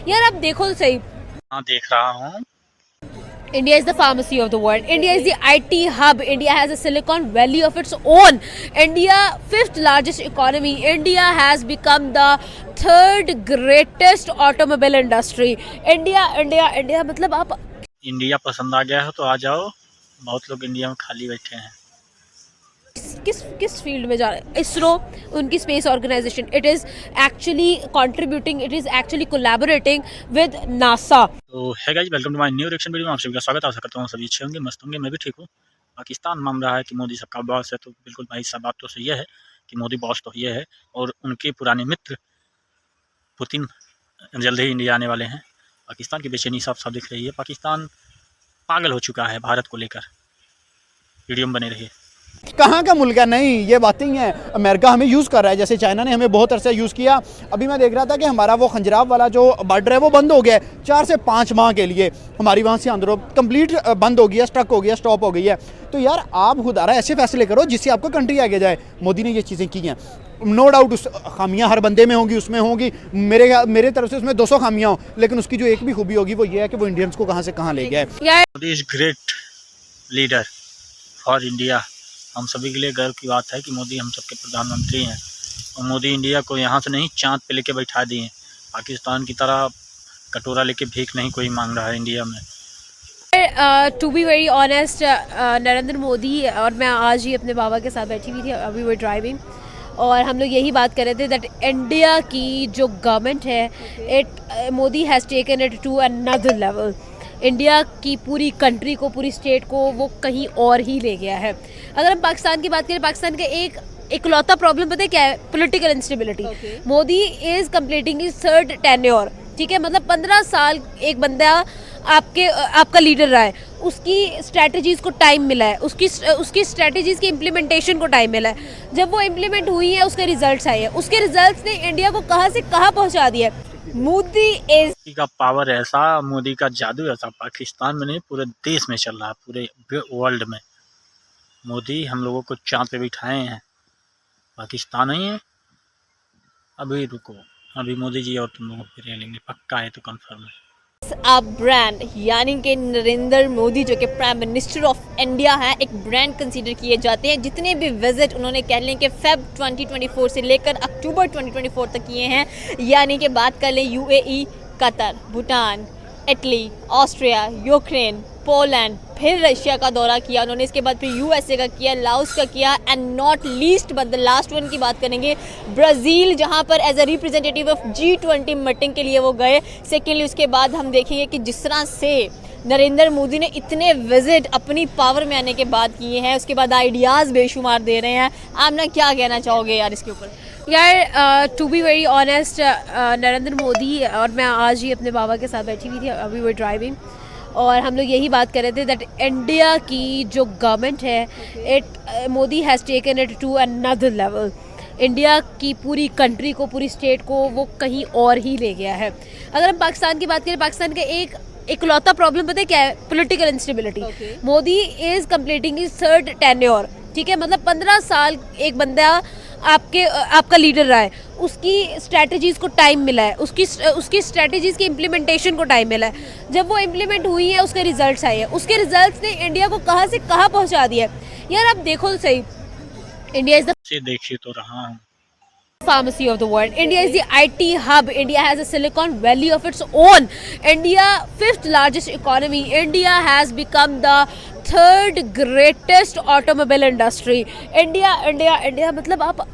यार आप देखो तो सही, हाँ देख रहा हूँ। India is the pharmacy of the world. India is the IT hub. India has a Silicon Valley of its own. India, fifth largest economy. India has become the third greatest automobile industry. India मतलब आप India पसंद आ गया हो तो आ जाओ। बहुत लोग India में खाली बैठे हैं। किस किस फील्ड में जा रहे हैं? इसरो, उनकी space organisation, it is actually contributing, it is actually collaborating with NASA. तो है guys, welcome to my new reaction video में आप सभी का स्वागत है। आशा करता हूँ सभी अच्छे होंगे, मस्त होंगे, मैं भी ठीक हूँ। पाकिस्तान मान रहा है कि मोदी सबका बॉस है, तो बिल्कुल भाई साहब बात तो सही है कि मोदी बॉस तो ये है। और उनके पुराने मित्र पुतिन जल्द ही इंडिया आने वाले हैं। पाकिस्तान की बेचैनी साफ साफ दिख रही है। पाकिस्तान पागल हो चुका है भारत को लेकर। वीडियो में बने रहिए। कहाँ का मुल्क है? नहीं, ये बातें ही हैं। अमेरिका हमें यूज़ कर रहा है, जैसे चाइना ने हमें बहुत अरसे यूज़ किया। अभी मैं देख रहा था कि हमारा वो खंजराव वाला जो बॉर्डर है वो बंद हो गया है 4 से 5 माह के लिए। हमारी वहाँ से अंदर कंप्लीट बंद हो गया, स्टक हो गया, स्टॉप हो गई है। तो यार आप खुदारा ऐसे फैसले करो जिससे आपको कंट्री आगे जाए। मोदी ने ये चीज़ें की हैं, नो डाउट उस खामियां हर बंदे में होंगी, उसमें होंगी। मेरे तरफ से उसमें 200 खामियां हो, लेकिन उसकी जो एक भी खूबी होगी वो ये है कि वो इंडियंस को कहाँ से कहाँ ले गया है। Modi is great leader for India. हम सभी के लिए गर्व की बात है कि मोदी हम सबके प्रधानमंत्री हैं। और मोदी इंडिया को यहाँ से नहीं चाँद पे लेके बैठा दिए। पाकिस्तान की तरह कटोरा लेके भीख नहीं कोई मांग रहा है इंडिया में। To be very honest, Narendra Modi और मैं आज ही अपने बाबा के साथ बैठी हुई थी, अभी वो ड्राइविंग, और हम लोग यही बात कर रहे थे दैट इंडिया की जो गवर्नमेंट है, it Modi has taken it to another level. India की पूरी कंट्री को, पूरी स्टेट को वो कहीं और ही ले गया है। अगर हम पाकिस्तान की बात करें, पाकिस्तान का एक इकलौता प्रॉब्लम पता है क्या है? Political instability. Modi is completing his third tenure, ठीक है, मतलब 15 साल एक बंदा आपका लीडर रहा है, उसकी स्ट्रैटेजीज़ को टाइम मिला है, उसकी स्ट्रैटेजीज़ की इम्प्लीमेंटेशन को टाइम मिला है। जब वो इम्प्लीमेंट हुई है उसके रिजल्ट्स आए हैं, उसके रिजल्ट्स ने इंडिया को कहाँ से कहाँ पहुँचा दिया है। मोदी मोदी का पावर ऐसा, मोदी का जादू ऐसा, पाकिस्तान में नहीं पूरे देश में चल रहा है, पूरे वर्ल्ड में। मोदी हम लोगों को चाँद पे बिठाए हैं, पाकिस्तान नहीं है। अभी रुको, अभी मोदी जी और तुम लोगों को ले लेंगे, पक्का है तो कंफर्म है। अ ब्रांड, यानी कि नरेंद्र मोदी जो कि प्राइम मिनिस्टर ऑफ इंडिया है, एक ब्रांड कंसीडर किए जाते हैं। जितने भी विजिट उन्होंने कह लें कि फेब 2024 से लेकर अक्टूबर 2024 तक किए हैं, यानी कि बात कर लें UAE, Qatar, Bhutan, Italy, Austria, Ukraine, Poland, फिर रशिया का दौरा किया उन्होंने, इसके बाद फिर यूएसए का किया, लाओस का किया, and not least but the last one की बात करेंगे ब्राज़ील, जहां पर as a representative of G20 meeting के लिए वो गए। सेकेंडली उसके बाद हम देखेंगे कि जिस तरह से नरेंद्र मोदी ने इतने विजिट अपनी पावर में आने के बाद किए हैं, उसके बाद आइडियाज़ बेशुमार दे रहे हैं। आपने क्या कहना चाहोगे यार इसके ऊपर? यार to be very honest, Narendra Modi और मैं आज ही अपने बाबा के साथ बैठी हुई थी, अभी वो ड्राइविंग, और हम लोग यही बात कर रहे थे दैट इंडिया की जो गवर्नमेंट है, it Modi has taken it to another level. India की पूरी कंट्री को, पूरी स्टेट को वो कहीं और ही ले गया है। अगर हम पाकिस्तान की बात करें, पाकिस्तान का एक इकलौता प्रॉब्लम पता है क्या है? Political instability. Modi is completing his third tenure, ठीक है, मतलब 15 साल एक बंदा आपका लीडर रहा है, उसकी स्ट्रैटेजीज़ को टाइम मिला है, उसकी स्ट्रैटेजीज़ की इम्प्लीमेंटेशन को टाइम मिला है। जब वो इम्प्लीमेंट हुई है उसके रिजल्ट्स आए हैं, उसके रिजल्ट्स ने इंडिया को कहाँ से कहाँ पहुँचा दिया है। यार आप देखो तो सही, इंडिया इज़ द देखिए तो रहा हूँ। pharmacy of the world. India is the IT hub. India has a Silicon Valley of its own. India, fifth largest economy. India has become the third greatest automobile industry. India मतलब आप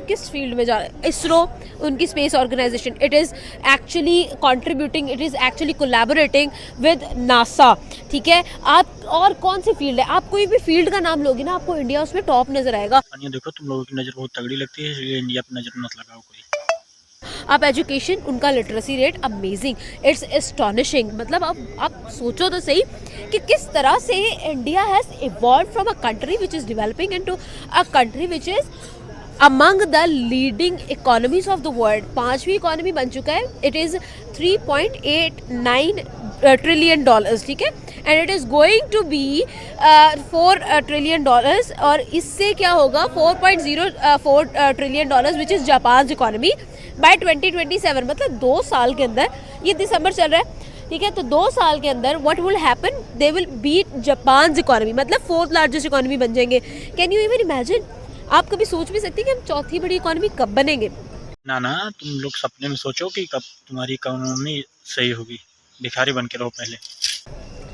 किस field में जा रहे हैं? इसरो, उनकी space organisation, it is actually contributing, it is actually collaborating with NASA, ठीक है। आप और कौन सी फील्ड है, आप कोई भी फील्ड का नाम लोगे ना, आपको इंडिया उसमें टॉप नजर आएगा। देखो तुम लोगों की नज़र बहुत तगड़ी लगती है, इसलिए इंडिया पे नज़र मत लगाओ कोई। आप एजुकेशन, उनका literacy rate amazing, it's astonishing. मतलब आप सोचो तो सही कि किस तरह से India has evolve from a country which is developing into a country which is among the leading economies of the world. 5वीं इकोनॉमी बन चुका है, इट इज़ $3.89 ट्रिलियन, ठीक है, and it is going to be $4 trillion, और इससे क्या होगा 4.04 trillion which is Japan economy, by 2027 मतलब 2 साल के अंदर, ये दिसंबर चल रहा है ठीक है, तो 2 साल के अंदर what will happen, they will beat Japan economy, मतलब 4th लार्जेस्ट इकोनॉमी बन जाएंगे। Can you even imagine? आप कभी सोच भी सकते हैं कि हम चौथी बड़ी इकोनॉमी कब बनेंगे? ना ना, तुम लोग सपने में सोचो कि कब तुम्हारी इकोनॉमी सही होगी, भिखारी बन के रहो पहले।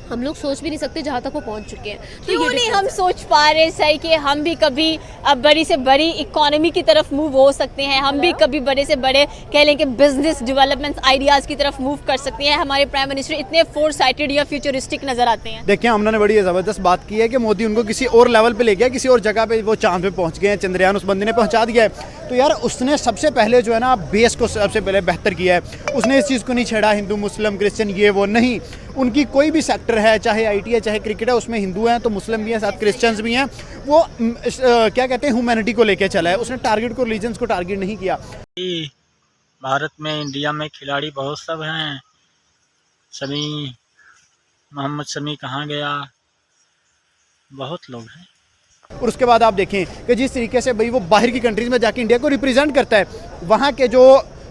हम लोग सोच भी नहीं सकते जहाँ तक वो पहुँच चुके हैं। तो क्यों ये नहीं difference हम है। सोच पा रहे सही कि हम भी कभी अब बड़ी से बड़ी इकोनॉमी की तरफ मूव हो सकते हैं, हम भी कभी बड़े से बड़े कह लें कि बिजनेस डेवलपमेंट आइडियाज़ की तरफ मूव कर सकते हैं। हमारे प्राइम मिनिस्टर इतने फोर साइटेड या फ्यूचरिस्टिक नजर आते हैं। देखिए हमने बड़ी ज़बरदस्त बात की है कि मोदी उनको किसी और लेवल पे ले गया, किसी और जगह पे वो चांद पे पहुंच गए हैं, चंद्रयान उस बंदे ने पहुंचा दिया है। तो यार उसने सबसे पहले जो है ना बेस को सबसे पहले बेहतर किया है। उसने इस चीज़ को नहीं छेड़ा हिंदू मुस्लिम क्रिश्चियन ये वो नहीं, उनकी कोई भी सेक्टर है, चाहे आईटी है चाहे क्रिकेट है, उसमें हिंदू हैं तो मुस्लिम भी हैं, साथ क्रिश्चियंस भी हैं। वो क्या कहते हैं ह्यूमैनिटी को लेके चला है, उसने टारगेट को रिलीजन्स को टारगेट नहीं किया। भारत में इंडिया में खिलाड़ी बहुत सब हैं, शमी मोहम्मद शमी कहाँ गया, बहुत लोग हैं। और उसके बाद आप देखें कि जिस तरीके से भाई वो बाहर की कंट्रीज़ में जाके इंडिया को रिप्रेजेंट करता है, वहाँ के जो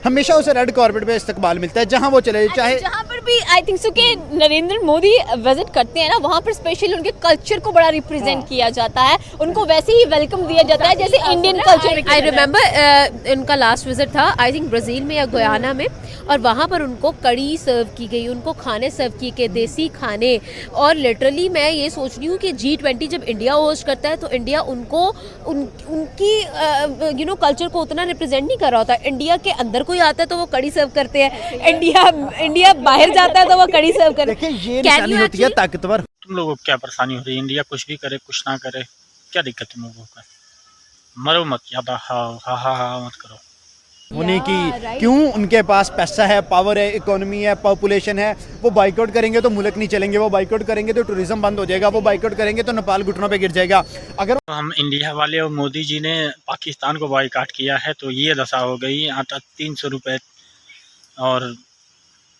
हमेशा उसे रेड कॉर्पेट पे इस्तकबाल मिलता है जहाँ वो चले, चाहे जहाँ पर भी आई थिंक सो कि नरेंद्र मोदी विजिट करते हैं ना, वहाँ पर स्पेशली उनके कल्चर को बड़ा रिप्रेजेंट किया जाता है, उनको वैसे ही वेलकम दिया जाता है जैसे इंडियन कल्चर। आई रिमेंबर उनका लास्ट विजिट था आई थिंक ब्राज़ील में या गुयाना में, और वहाँ पर उनको कड़ी सर्व की गई, उनको खाने सर्व किए गए, देसी खाने। और लिटरली मैं ये सोच रही हूँ कि G20 जब इंडिया होस्ट करता है तो इंडिया उनको उनकी यू नो कल्चर को उतना रिप्रेजेंट नहीं कर रहा होता। इंडिया के अंदर कोई आता है तो वो कड़ी सर्व करते हैं, इंडिया बाहर जाता है तो वो कड़ी सर्व करते देखिए हैं। ये Can निशानी you होती है actually- ताकतवर। तुम लोगों को क्या परेशानी हो रही है? इंडिया कुछ भी करे कुछ ना करे, क्या दिक्कत तुम लोगों को? मरो मत, याद हा मत करो। होने की right. क्यों? उनके पास पैसा है, पावर है, इकोनॉमी है, पॉपुलेशन है। वो बाइकआउट करेंगे तो मुल्क नहीं चलेंगे, वो बाइकआउट करेंगे तो टूरिज्म बंद हो जाएगा, वो बाइकआउट करेंगे तो नेपाल घुटनों पे गिर जाएगा। अगर तो हम इंडिया वाले और मोदी जी ने पाकिस्तान को बॉयकॉट किया है तो ये दशा हो गई। आटा 300 रुपये और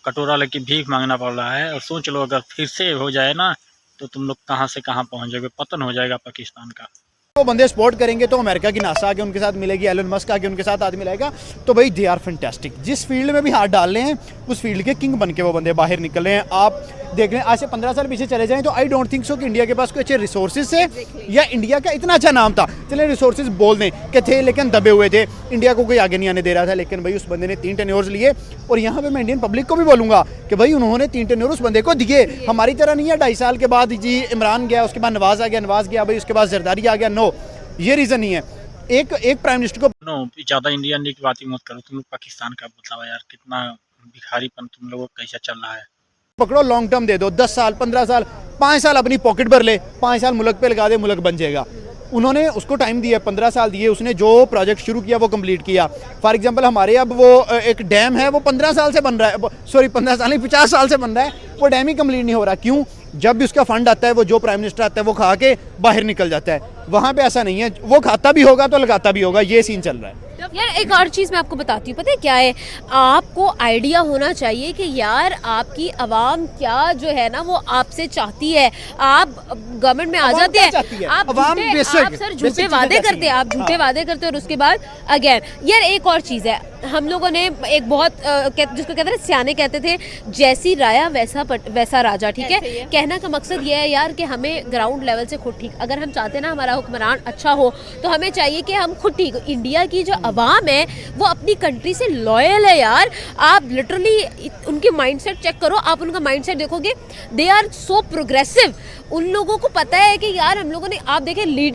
कटोरा लेके भीख मांगना पड़ रहा है। और सोच लो अगर फिर से हो जाए ना तो तुम लोग कहाँ से कहाँ पहुँच जाओगे, पतन हो जाएगा पाकिस्तान का। वो बंदे सपोर्ट करेंगे तो अमेरिका की नासा आके उनके साथ मिलेगी, एलन मस्क आके उनके साथ आदमी लाएगा, तो भाई दे आर फैंटास्टिक। जिस फील्ड में भी हाथ डाल रहे हैं उस फील्ड के किंग बन के वो बंदे बाहर निकल रहे हैं। आप देख रहे हैं आज से 15 साल पीछे चले जाएं तो आई डोंट थिंक सो कि इंडिया के पास कोई अच्छे रिसोर्सेज थे या इंडिया का इतना अच्छा नाम था। चले रिसोर्सेज बोल दें कि थे लेकिन दबे हुए थे, इंडिया को कोई आगे नहीं आने दे रहा था। लेकिन भाई उस बंदे ने 3 टेन्योर्स लिए, और यहाँ पे मैं इंडियन पब्लिक को भी बोलूँगा कि भाई उन्होंने 3 टेन्योर उस बंदे को दिए। हमारी तरह नहीं है 2.5 साल के बाद जी इमरान गया, उसके बाद नवाज आ गया, नवाज गया भाई उसके बाद जरदारी आ गया। नो, ये रीज़न नहीं है। एक प्राइम मिनिस्टर को नो, ज़्यादा इंडिया की बात ही मत करो। तुम लोग पाकिस्तान का बताओ यार, कितना भिखारीपन तुम लोगों का कैसा चल रहा है। पकड़ो, लॉन्ग टर्म दे दो, 10 साल 15 साल 5 साल अपनी पॉकेट भर ले, 5 साल मुल्क पे लगा दे, मुल्क बन जाएगा। उन्होंने उसको टाइम दिया, 15 साल दिए, उसने जो प्रोजेक्ट शुरू किया वो कंप्लीट किया। फॉर एग्जांपल हमारे अब वो एक डैम है वो 15 साल से बन रहा है, सॉरी 15 साल नहीं 50 साल से बन रहा है, वो डैम ही कंप्लीट नहीं हो रहा। क्यों? जब भी उसका फंड आता है वो जो प्राइम मिनिस्टर आता है वो खा के बाहर निकल जाता है। वहाँ पे ऐसा नहीं है, वो खाता भी होगा तो लगाता भी होगा, ये सीन चल रहा है। यार एक और चीज़ मैं आपको बताती हूँ, पता है क्या है? आपको आइडिया होना चाहिए कि यार आपकी आवाम क्या जो है ना वो आपसे चाहती है। आप गवर्नमेंट में आ आवाम जाते क्या हैं, चाहती है? आप आवाम झूठे- बेसिक- आप सर बेसिक झूठे चीज़ें वादे चाहती करते हैं, हैं। आप झूठे हाँ। वादे करते हैं और उसके बाद अगेन। यार एक और चीज़ है, हम लोगों ने एक बहुत जिसको कहते हैं सियाने कहते थे, जैसी राया वैसा राजा, ठीक है? कहना का मकसद ये है यार कि हमें ग्राउंड लेवल से खुद ठीक, अगर हम चाहते हैं ना हमारा हुक्मरान अच्छा हो तो हमें चाहिए कि हम खुद ठीक। इंडिया की जो आवाम है वो अपनी कंट्री से लॉयल है यार। आप लिटरली उनके माइंडसेट चेक करो, आप उनका माइंडसेट देखोगे, दे आर सो प्रोग्रेसिव। उन लोगों को पता है कि यार हम लोगों ने, आप देखें लीड